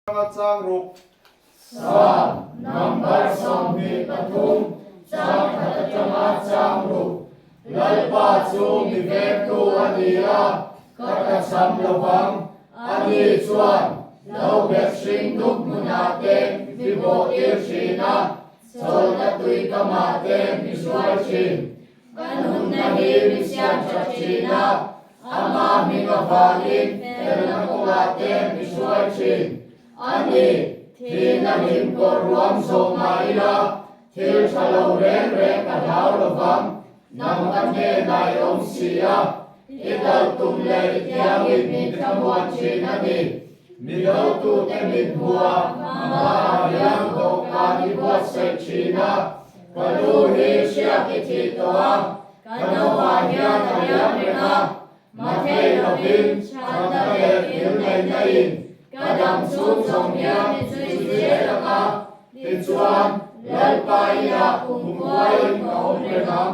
Sang rục Sam number samhi pathum sang katachamat sang ru lalpa chu mi vek tu ania kata sam lovang ani chuan lo bek sing duk munate mi bo ir shina solna tui kamate mi suai chin kanun na hi mi siam chachina ama mi ngavangin terna kumate mi suai chin ani thi na him ko ruam so maila thil thalo ren ren ka lau lovang nam kan he nai om sia idal tum le tiang in mi thamuan chin ani mi lo tu te min hua ma yang do ka ni buat se china kalu hi sia ki thi toa kana wa ya ta ya me ha ma the lo bin chanda le il nei nei kadam sum song ya ni chui che la ka ti chuan lal pa ya kum kwai ko me nam